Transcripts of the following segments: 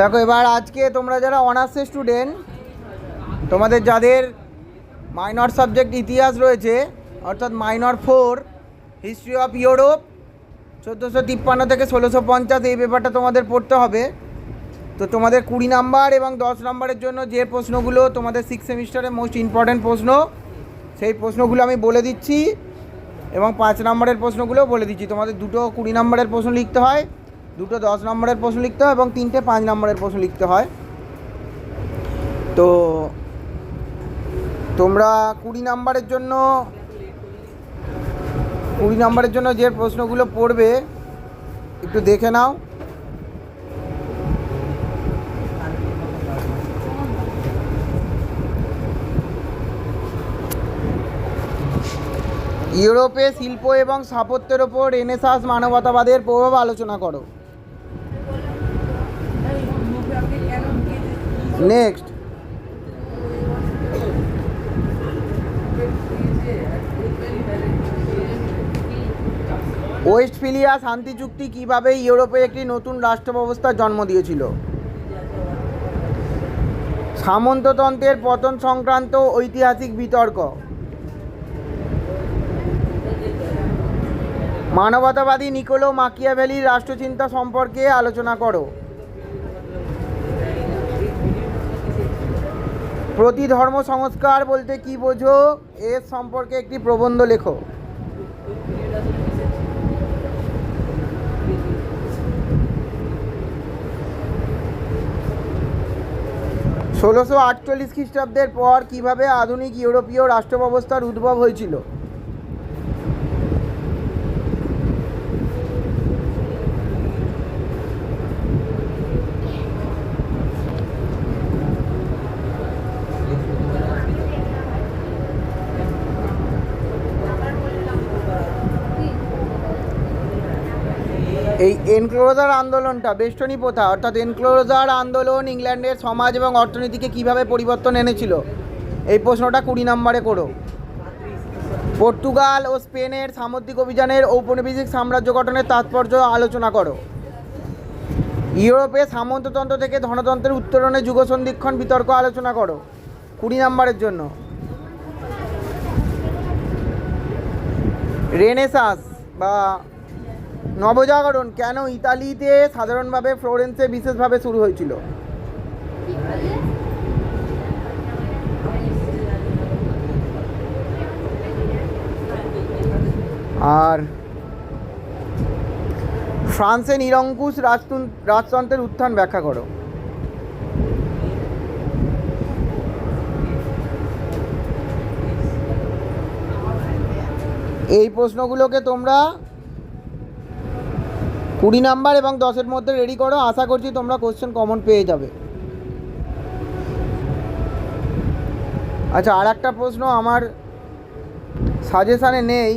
দেখো এবার আজকে তোমরা যারা অনার্সের স্টুডেন্ট, তোমাদের যাদের মাইনর সাবজেক্ট ইতিহাস রয়েছে, অর্থাৎ মাইনর 4 হিস্ট্রি অফ ইউরোপ 1453 থেকে 1650, এই ব্যাপারটা তোমাদের পড়তে হবে। তো তোমাদের 20 নাম্বার এবং 10 নম্বরের জন্য যে প্রশ্নগুলো তোমাদের 6 সেমিস্টারের মোস্ট ইম্পর্ট্যান্ট প্রশ্ন, সেই প্রশ্নগুলো আমি বলে দিচ্ছি এবং 5 নম্বরের প্রশ্নগুলো বলে দিচ্ছি। তোমাদের দুটো 20 নম্বরের প্রশ্ন লিখতে হয়, দুটো 10 নম্বরের প্রশ্ন লিখতে হয় এবং 3টে 5 নম্বরের প্রশ্ন লিখতে হয়। তো তোমরা 20 নম্বরের জন্য যে প্রশ্নগুলো পড়বে একটু দেখে নাও। ইউরোপে শিল্প এবং স্থাপত্যের ওপর রেনেসাঁস মানবতাবাদের প্রভাব আলোচনা করো। নেক্সট, ওয়েস্টফিলিয়া শান্তি চুক্তি কীভাবে ইউরোপে একটি নতুন রাষ্ট্র ব্যবস্থার জন্ম দিয়েছিল। সামন্ততন্ত্রের পতন সংক্রান্ত ঐতিহাসিক বিতর্ক। মানবতাবাদী নিকোলো মাকিয়াভেলির রাষ্ট্রচিন্তা সম্পর্কে আলোচনা করো। প্রতিধর্ম সংস্কার বলতে কী বোঝো, এর সম্পর্কে একটি প্রবন্ধ লেখো। ষোলোশো 48 খ্রিস্টাব্দের পর কীভাবে আধুনিক ইউরোপীয় রাষ্ট্র ব্যবস্থার উদ্ভব হয়েছিল। এই এনক্লোজার আন্দোলনটা, বেষ্টনী প্রথা অর্থাৎ এনক্লোজার আন্দোলন ইংল্যান্ডের সমাজ এবং অর্থনীতিকে কীভাবে পরিবর্তন এনেছিল, এই প্রশ্নটা 20 নম্বরে করো। পর্তুগাল ও স্পেনের সামুদ্রিক অভিযানের ঔপনিবেশিক সাম্রাজ্য গঠনের তাৎপর্য আলোচনা করো। ইউরোপে সামন্ততন্ত্র থেকে ধনতন্ত্রের উত্তরণে যুগসন্ধিক্ষণ বিতর্ক আলোচনা করো, 20 নম্বরের জন্য। রেনেসাঁস বা নবজাগরণ কেন ইতালিতে সাধারণভাবে ফ্লোরেন্সে বিশেষভাবে শুরু হয়েছিল। আর ফ্রান্সে নিরঙ্কুশ রাজতন্ত্রের উত্থান ব্যাখ্যা করো। এই প্রশ্নগুলোকে তোমরা 20 নাম্বার এবং 10-এর মধ্যে রেডি করো। আশা করছি তোমরা কোশ্চেন কমন পেয়ে যাবে। আচ্ছা, আর একটা প্রশ্ন আমার সাজেশানে নেই,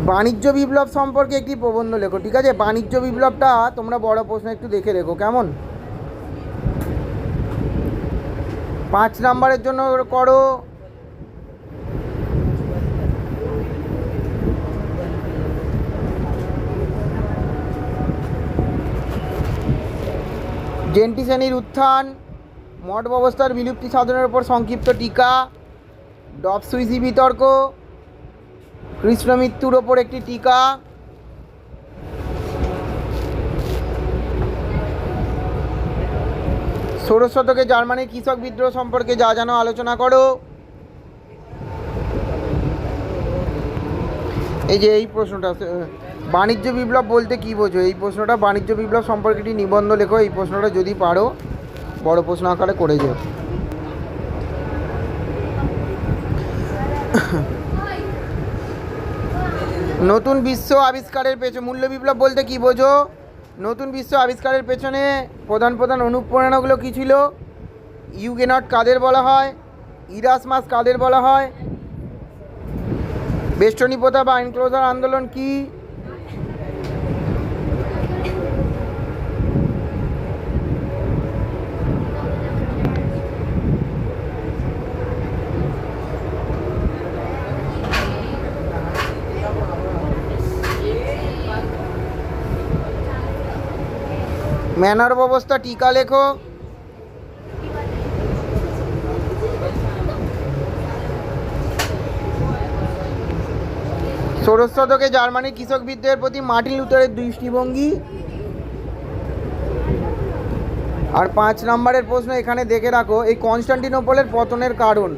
বাণিজ্য বিপ্লব সম্পর্কে একটি প্রবন্ধ লেখো। ঠিক আছে, বাণিজ্য বিপ্লবটা তোমরা বড় প্রশ্ন একটু দেখে রেখো, কেমন? 5 নাম্বারের জন্য করো জেন্টি শ্রেণীর উত্থান, মঠ ব্যবস্থার বিলুপ্তি সাধনের উপর সংক্ষিপ্ত টিকা, ডবসুইজি বিতর্ক, কৃষ্ণ মৃত্যুর ওপর একটি টিকা, ষোড়শ শতকে জার্মানির কৃষক বিদ্রোহ সম্পর্কে যা জানো আলোচনা করো। এই যে এই প্রশ্নটা, বাণিজ্য বিপ্লব বলতে কী বোঝো, এই প্রশ্নটা বাণিজ্য বিপ্লব সম্পর্কে একটি নিবন্ধ লেখো। এই প্রশ্নটা যদি পারো বড় প্রশ্ন আকারে করে যেও। নতুন বিশ্ব আবিষ্কারের পেছনে, মূল্য বিপ্লব বলতে কী বোঝো, নতুন বিশ্ব আবিষ্কারের পেছনে প্রধান প্রধান অনুপ্রেরণাগুলো কী ছিল। ইউগেনট কাদের বলা হয়, ইরাসমাস কাদের বলা হয়, বেষ্টনী প্রথা বা এনক্লোজার আন্দোলন কি, ম্যানার ব্যবস্থা টিকা লেখো। ষোড়শ শতকে জার্মানির কৃষক বিদ্রোহের প্রতি মার্টিন লুথারের দৃষ্টিভঙ্গি। আর 5 নম্বরের প্রশ্ন এখানে দেখে রাখো, এই কনস্টান্টিনোপলের পতনের কারণ।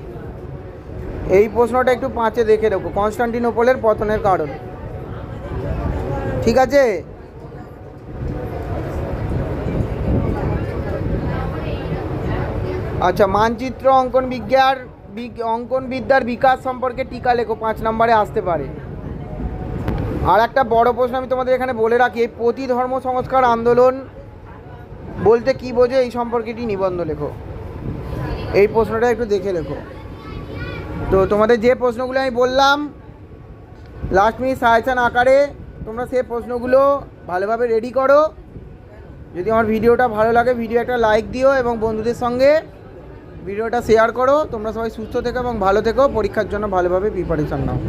এই প্রশ্নটা একটু 5-এ দেখে রাখো, কনস্টান্টিনোপলের পতনের কারণ। ঠিক আছে? আচ্ছা, মানচিত্র অঙ্কনবিদ্যার বিকাশ সম্পর্কে টিকা লেখো, 5 নম্বরে আসতে পারে। আর একটা বড় প্রশ্ন আমি তোমাদের এখানে বলে রাখি, এই প্রতি ধর্ম সংস্কার আন্দোলন বলতে কি বোঝে এই সম্পর্কে একটি নিবন্ধ লেখো। এই প্রশ্নটা একটু দেখে লেখো। তো তোমাদের যে প্রশ্নগুলো আমি বললাম লাস্ট মিনিট সাজেশন আকারে, তোমরা সেই প্রশ্নগুলো ভালোভাবে রেডি করো। যদি আমার ভিডিওটা ভালো লাগে ভিডিও একটা লাইক দিও এবং বন্ধুদের সঙ্গে ভিডিওটা শেয়ার করো। তোমরা সবাই সুস্থ থেকো এবং ভালো থেকো, পরীক্ষার জন্য ভালোভাবে প্রিপারেশন নাও।